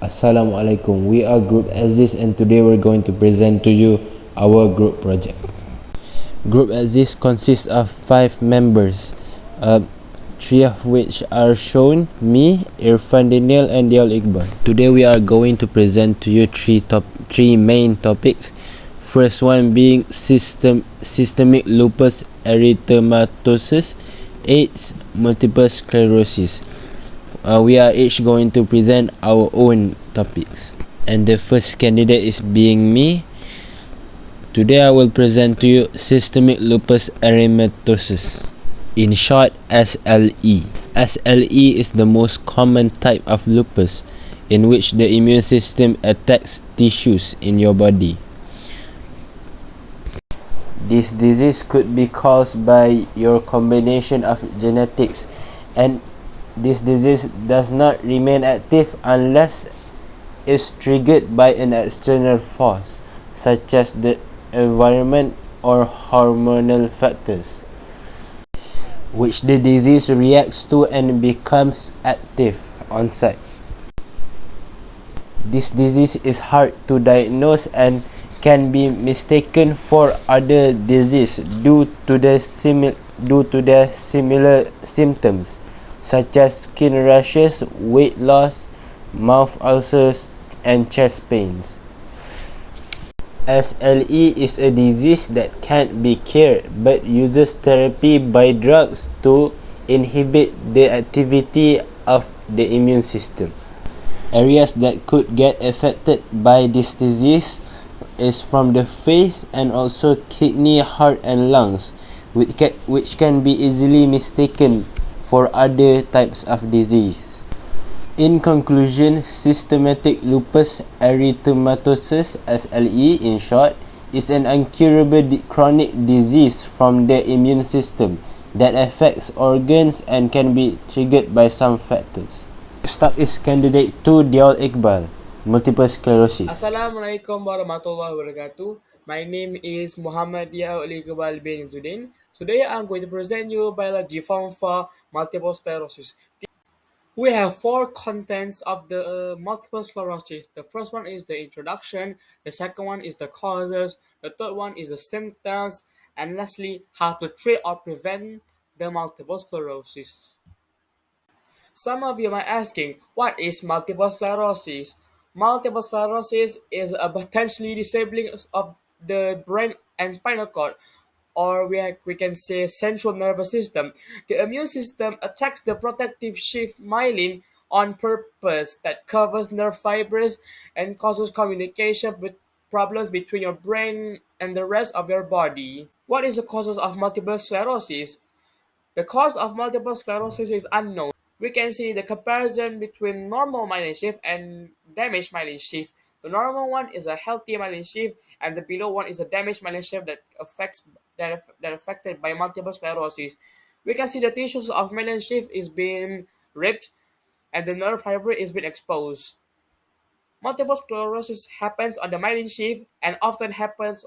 Assalamualaikum. We are Group Aziz and today we're going to present to you our group project. Group Aziz consists of 5 members, 3 of which are shown, me, Irfan Daniel and Dial Iqbal. Today we are going to present to you three main topics. First one being systemic lupus erythematosus, AIDS, multiple sclerosis. We are each going to present our own topics, and the first candidate is being me. Today I will present to you systemic lupus erythematosus, in short SLE. SLE is the most common type of lupus in which the immune system attacks tissues in your body. This disease could be caused by your combination of genetics, and this disease does not remain active unless it's triggered by an external force, such as the environment or hormonal factors, which the disease reacts to and becomes active on site. This disease is hard to diagnose and can be mistaken for other disease due to the similar symptoms such as skin rashes, weight loss, mouth ulcers, and chest pains. SLE is a disease that can't be cured but uses therapy by drugs to inhibit the activity of the immune system. Areas that could get affected by this disease is from the face and also kidney, heart and lungs, which can be easily mistaken for other types of disease. In conclusion, systematic lupus erythematosus (SLE) in short is an incurable chronic disease from the immune system that affects organs and can be triggered by some factors. Next up is candidate 2 Dial Iqbal, multiple sclerosis. Assalamualaikum warahmatullahi wabarakatuh. My name is Muhammad Dial Iqbal bin Zudin. Today I'm going to present you biology form for multiple sclerosis. We have 4 contents of the multiple sclerosis. The first one is the introduction, the second one is the causes, the third one is the symptoms, and lastly, how to treat or prevent the multiple sclerosis. Some of you might asking, what is multiple sclerosis? Multiple sclerosis is a potentially disabling of the brain and spinal cord, or we can say central nervous system. The immune system attacks the protective sheath myelin on purpose that covers nerve fibers and causes communication with problems between your brain and the rest of your body. What is the causes of multiple sclerosis? The cause of multiple sclerosis is unknown. We can see the comparison between normal myelin sheath and damaged myelin sheath. The normal one is a healthy myelin sheath, and the below one is a damaged myelin sheath that affected by multiple sclerosis. We can see the tissues of myelin sheath is being ripped, and the nerve fiber is being exposed. Multiple sclerosis happens on the myelin sheath and often happens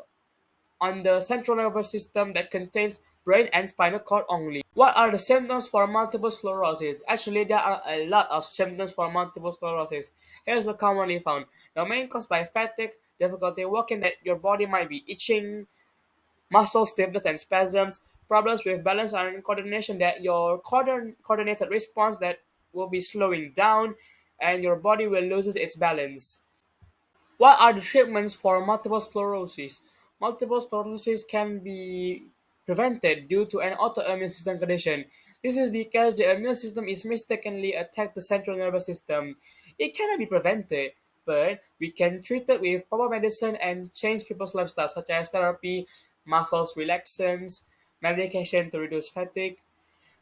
on the central nervous system that contains brain and spinal cord only. What are the symptoms for multiple sclerosis? Actually, there are a lot of symptoms for multiple sclerosis. Here's the commonly found. The main cause by fatigue, difficulty walking, that your body might be itching, muscle stiffness and spasms, problems with balance and coordination, that your coordinated response that will be slowing down and your body will lose its balance. What are the treatments for multiple sclerosis? Multiple sclerosis can be prevented due to an autoimmune system condition. This is because the immune system is mistakenly attacked the central nervous system. It cannot be prevented, but we can treat it with proper medicine and change people's lifestyle, such as therapy, muscles relaxants, medication to reduce fatigue,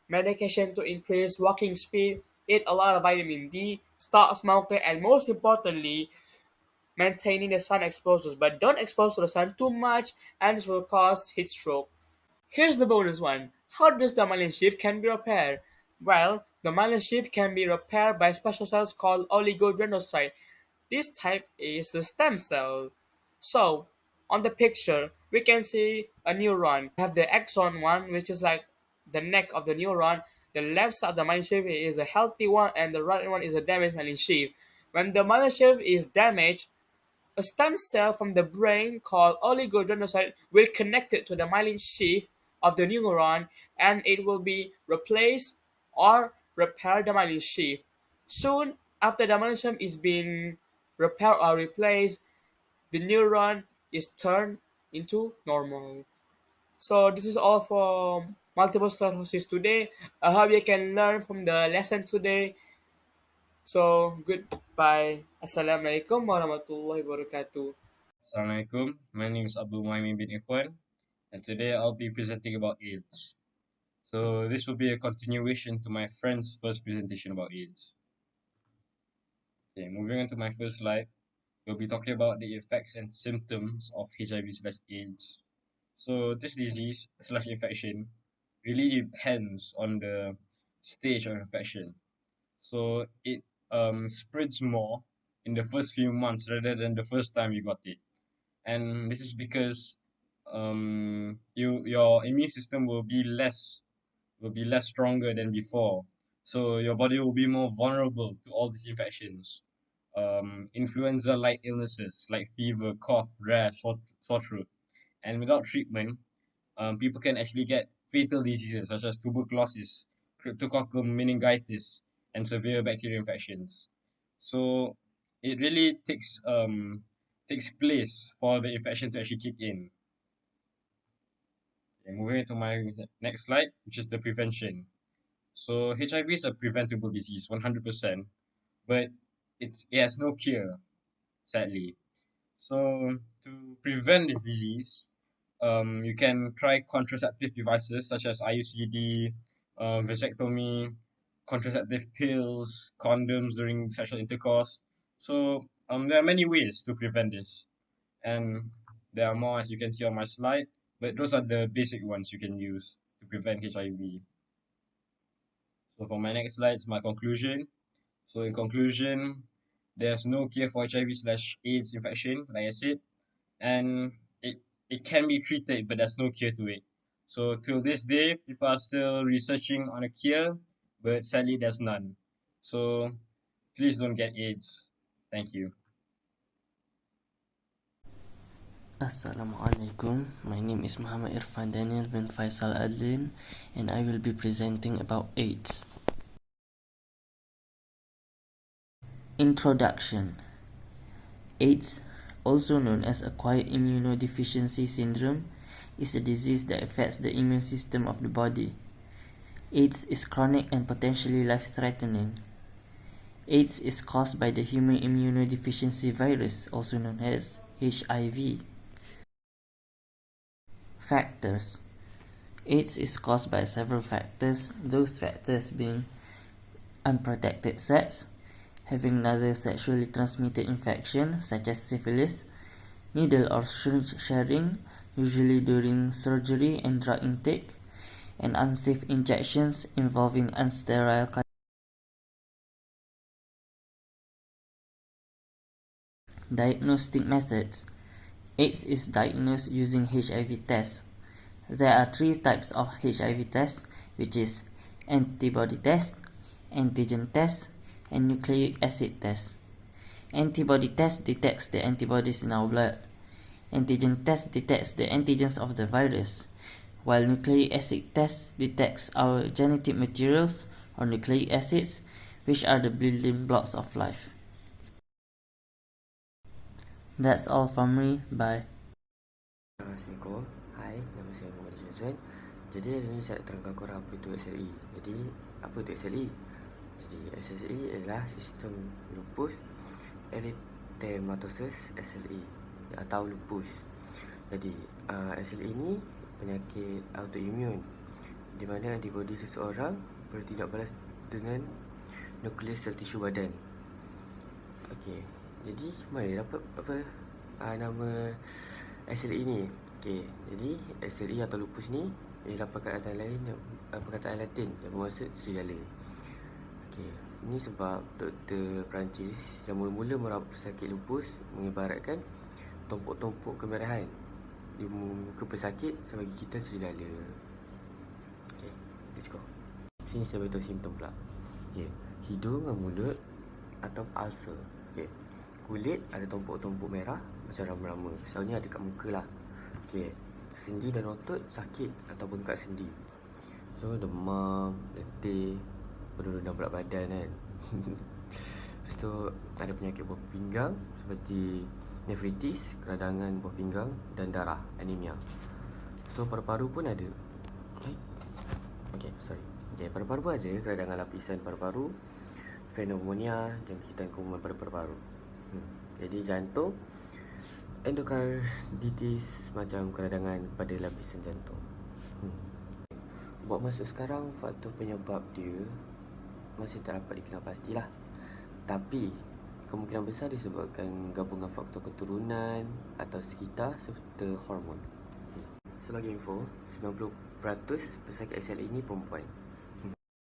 medication to increase walking speed, eat a lot of vitamin D, stop smoking, and most importantly, maintaining the sun exposures, but don't expose to the sun too much and this will cause heat stroke. Here's the bonus one. How does the myelin sheath can be repaired? Well, the myelin sheath can be repaired by special cells called oligodendrocyte. This type is the stem cell. So, on the picture, we can see a neuron. We have the axon one, which is like the neck of the neuron. The left side of the myelin sheath is a healthy one, and the right one is a damaged myelin sheath. When the myelin is damaged, a stem cell from the brain called oligodendrocyte will connect it to the myelin sheath of the neuron, and it will be replaced or repair the myelin sheath. Soon after the myelin is being repaired or replaced, the neuron is turned into normal. So this is all for multiple sclerosis today. I hope you can learn from the lesson today. So goodbye. Assalamualaikum warahmatullahi wabarakatuh. Assalamualaikum. My name is Abdul Muhammad bin Ifwan, and today I'll be presenting about AIDS. So this will be a continuation to my friend's first presentation about AIDS. Okay, moving on to my first slide, we'll be talking about the effects and symptoms of HIV/AIDS. So this disease/infection really depends on the stage of infection. So it spreads more in the first few months rather than the first time you got it. And this is because your immune system will be less stronger than before, so your body will be more vulnerable to all these infections. Influenza like illnesses like fever, cough, rash, sore throat. And without treatment, people can actually get fatal diseases such as tuberculosis, cryptococcal meningitis, and severe bacterial infections. So it really takes place for the infection to actually kick in. Okay, moving to my next slide, which is the prevention. So HIV is a preventable disease, 100%, but it has no cure, sadly. So to prevent this disease, you can try contraceptive devices such as IUCD, vasectomy, contraceptive pills, condoms during sexual intercourse. So there are many ways to prevent this, and there are more as you can see on my slide, but those are the basic ones you can use to prevent HIV. So for my next slide is my conclusion. So in conclusion, there's no cure for HIV/AIDS infection, like I said, and it can be treated, but there's no cure to it. So till this day, people are still researching on a cure, but sadly there's none. So please don't get AIDS. Thank you. Assalamualaikum. My name is Muhammad Irfan Daniel bin Faisal Adlin, and I will be presenting about AIDS. Introduction. AIDS, also known as acquired immunodeficiency syndrome, is a disease that affects the immune system of the body. AIDS is chronic and potentially life-threatening. AIDS is caused by the human immunodeficiency virus, also known as HIV. Factors. AIDS is caused by several factors, those factors being unprotected sex, having another sexually transmitted infection such as syphilis, needle or syringe sharing, usually during surgery and drug intake, and unsafe injections involving unsterile Diagnostic methods. AIDS is diagnosed using HIV tests. There are three types of HIV tests, which is antibody test, antigen test, and nucleic acid test. Antibody test detects the antibodies in our blood. Antigen test detects the antigens of the virus, while nucleic acid test detects our genetic materials or nucleic acids, which are the building blocks of life. That's all from me. Bye. Assalamualaikum. Hai, nama saya Muhammad Syazwan. Jadi hari ini saya nak terangkan korang apa itu SLE. Jadi, apa itu SLE? Jadi, SLE adalah sistem lupus erythematosus SLE atau lupus. Jadi, SLE ini penyakit autoimun di mana antibodi seseorang bertindak balas dengan nukleus sel tisu badan. Okey, jadi mana dapat nama SLE ini? Okey, jadi SLE atau lupus ni ialah perkataan Latin yang bermaksud serigala. Okey, ini sebab doktor Perancis yang mula-mula merawat pesakit lupus mengibaratkan tumpuk-tumpuk kemerahan di muka pesakit sebagai kita serigala. Okey, let's go. Sini saya beritahu simptom pula. Okey, hidung dan mulut atau ulcer. Okey. Kulit ada tumpuk-tumpuk merah macam rama-rama. Selalunya ada kat muka lah. Okey. Sendi dan otot sakit atau bengkak sendi. So demam, letih, penurunan berat badan kan. Lepas tu ada penyakit buah pinggang seperti nefritis, keradangan buah pinggang dan darah, anemia. So paru-paru pun ada. Paru-paru pun ada keradangan lapisan paru-paru, pneumonia, jangkitan kuman pada paru-paru. Jadi jantung, endokarditis, macam keradangan pada lapisan jantung. Buat masa sekarang, faktor penyebab dia masih tak dapat dikenal pastilah. Tapi kemungkinan besar disebabkan gabungan faktor keturunan atau sekitar serta hormon. Sebagai info, 90% pesakit SLE ini perempuan.